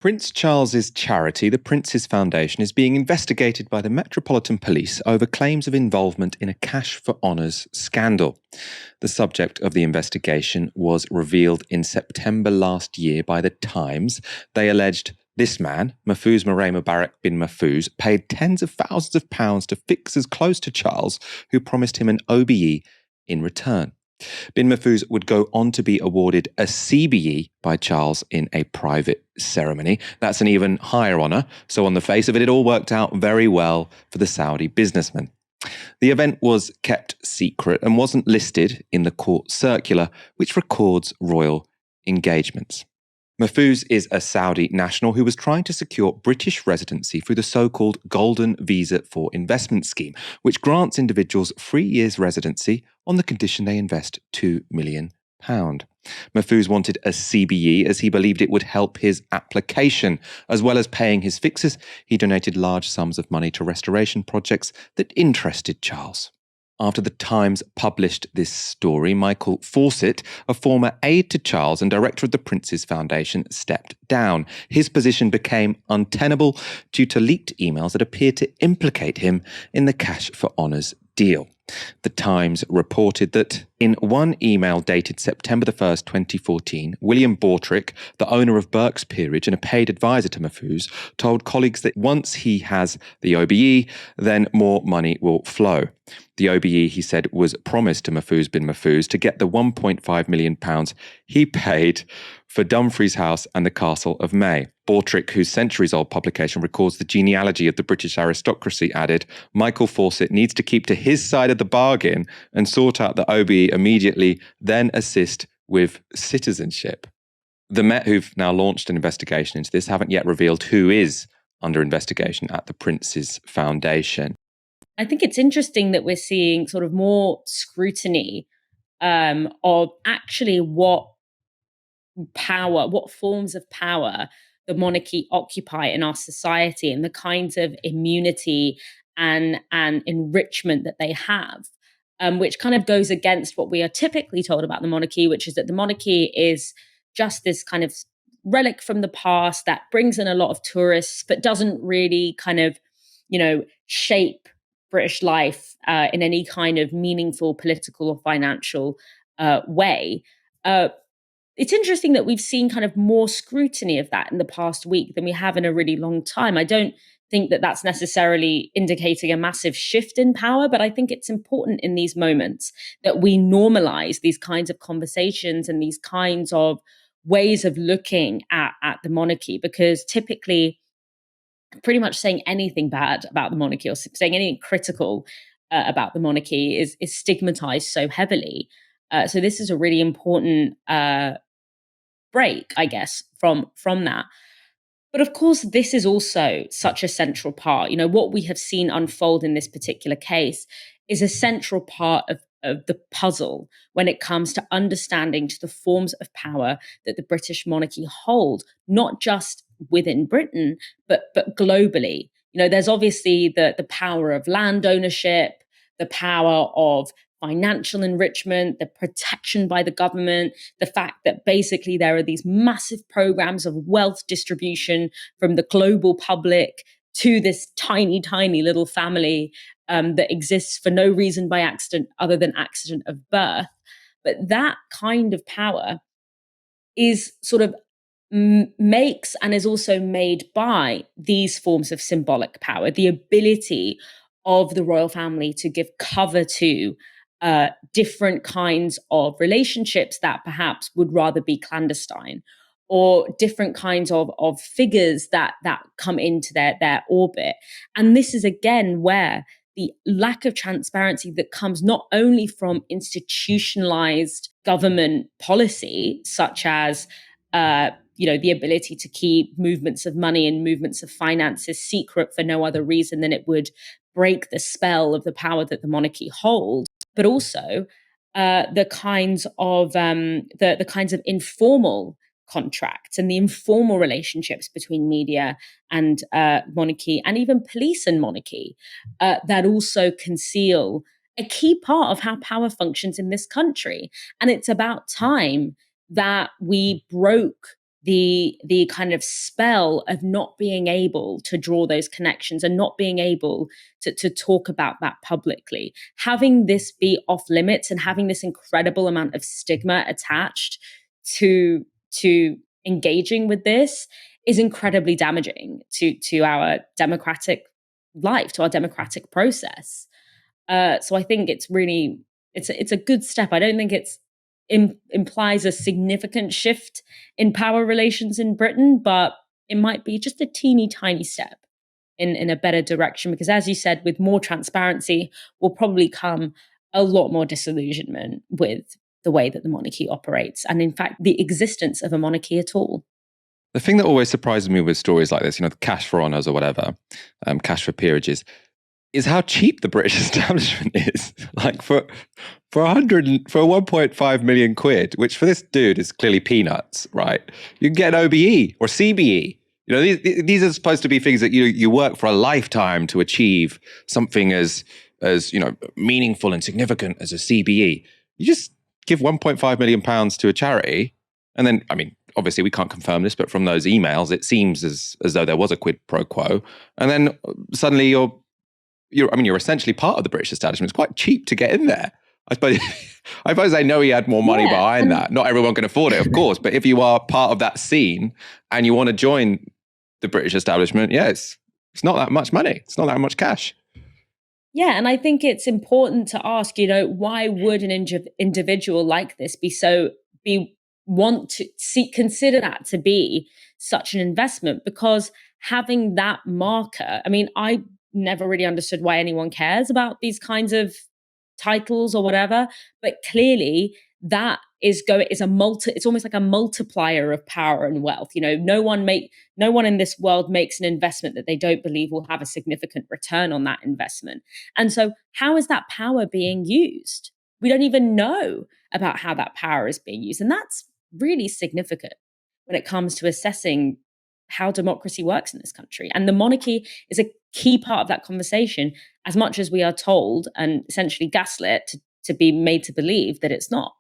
Prince Charles's charity, the Prince's Foundation, is being investigated by the Metropolitan Police over claims of involvement in a cash for honours scandal. The subject of the investigation was revealed in September last year by The Times. They alleged this man, Mahfouz Murray Mubarak bin Mahfouz, paid tens of thousands of pounds to fixers close to Charles who promised him an OBE in return. Bin Mahfouz would go on to be awarded a CBE by Charles in a private ceremony. That's an even higher honour, so on the face of it, it all worked out very well for the Saudi businessman. The event was kept secret and wasn't listed in the court circular, which records royal engagements. Mahfouz is a Saudi national who was trying to secure British residency through the so-called Golden Visa for Investment scheme, which grants individuals 3 years residency on the condition they invest £2 million. Mahfouz wanted a CBE as he believed it would help his application. As well as paying his fixers, he donated large sums of money to restoration projects that interested Charles. After The Times published this story, Michael Fawcett, a former aide to Charles and director of the Prince's Foundation, stepped down. His position became untenable due to leaked emails that appeared to implicate him in the Cash for Honours deal. The Times reported that in one email dated September the 1st, 2014, William Bortrick, the owner of Burke's Peerage and a paid advisor to Mahfouz, told colleagues that once he has the OBE, then more money will flow. The OBE, he said, was promised to Mahfouz bin Mahfouz to get the £1.5 million he paid for Dumfries House and the Castle of May. Bortrick, whose centuries-old publication records the genealogy of the British aristocracy, added, Michael Fawcett needs to keep to his side of the bargain and sort out the OBE immediately, then assist with citizenship. The Met, who've now launched an investigation into this, haven't yet revealed who is under investigation at the Prince's Foundation. I think it's interesting that we're seeing sort of more scrutiny of actually what forms of power the monarchy occupy in our society and the kinds of immunity and enrichment that they have, which kind of goes against what we are typically told about the monarchy, which is that the monarchy is just this kind of relic from the past that brings in a lot of tourists, but doesn't really kind of, shape British life in any kind of meaningful political or financial way. It's interesting that we've seen kind of more scrutiny of that in the past week than we have in a really long time. I don't think that that's necessarily indicating a massive shift in power, but I think it's important in these moments that we normalize these kinds of conversations and these kinds of ways of looking at the monarchy, because typically pretty much saying anything bad about the monarchy or saying anything critical about the monarchy is stigmatized so heavily. So this is a really important break, I guess, from that. But of course, this is also such a central part. What we have seen unfold in this particular case is a central part of the puzzle when it comes to understanding to the forms of power that the British monarchy hold, not just within Britain, but globally. There's obviously the power of land ownership, the power of financial enrichment, the protection by the government, the fact that basically there are these massive programs of wealth distribution from the global public to this tiny, tiny little family that exists for no reason by accident other than accident of birth. But that kind of power is sort of makes and is also made by these forms of symbolic power, the ability of the royal family to give cover to different kinds of relationships that perhaps would rather be clandestine, or different kinds of figures that come into their orbit. And this is again where the lack of transparency that comes not only from institutionalized government policy, such as the ability to keep movements of money and movements of finances secret for no other reason than it would break the spell of the power that the monarchy holds, but also the kinds of informal contracts and the informal relationships between media and monarchy, and even police and monarchy, that also conceal a key part of how power functions in this country. And it's about time that we broke the kind of spell of not being able to draw those connections and not being able to talk about that publicly. Having this be off limits and having this incredible amount of stigma attached to engaging with this is incredibly damaging to our democratic life, to our democratic process. So I think it's really it's a good step. I don't think it's implies a significant shift in power relations in Britain, but it might be just a teeny tiny step in a better direction. Because as you said, with more transparency will probably come a lot more disillusionment with the way that the monarchy operates, and in fact, the existence of a monarchy at all. The thing that always surprises me with stories like this, you know, cash for honours or whatever, cash for peerages, is how cheap the British establishment is. Like for 1.5 million quid, which for this dude is clearly peanuts, right? You can get an OBE or CBE. You know, these are supposed to be things that you work for a lifetime to achieve something as you know, meaningful and significant as a CBE. You just give 1.5 million pounds to a charity, and then, I mean, obviously we can't confirm this, but from those emails, it seems as though there was a quid pro quo, and then suddenly you're essentially part of the British establishment. It's quite cheap to get in there. I suppose they know he had more money behind that. Not everyone can afford it, of course, but if you are part of that scene and you want to join the British establishment, yeah, it's not that much money. It's not that much cash. Yeah, and I think it's important to ask, you know, why would an individual like this consider that to be such an investment? Because having that marker, I mean, I never really understood why anyone cares about these kinds of titles or whatever, but clearly that is it's almost like a multiplier of power and wealth. You know, no one in this world makes an investment that they don't believe will have a significant return on that investment. And so how is that power being used? We don't even know about how that power is being used. And that's really significant when it comes to assessing how democracy works in this country. And the monarchy is a key part of that conversation, as much as we are told and essentially gaslit to be made to believe that it's not.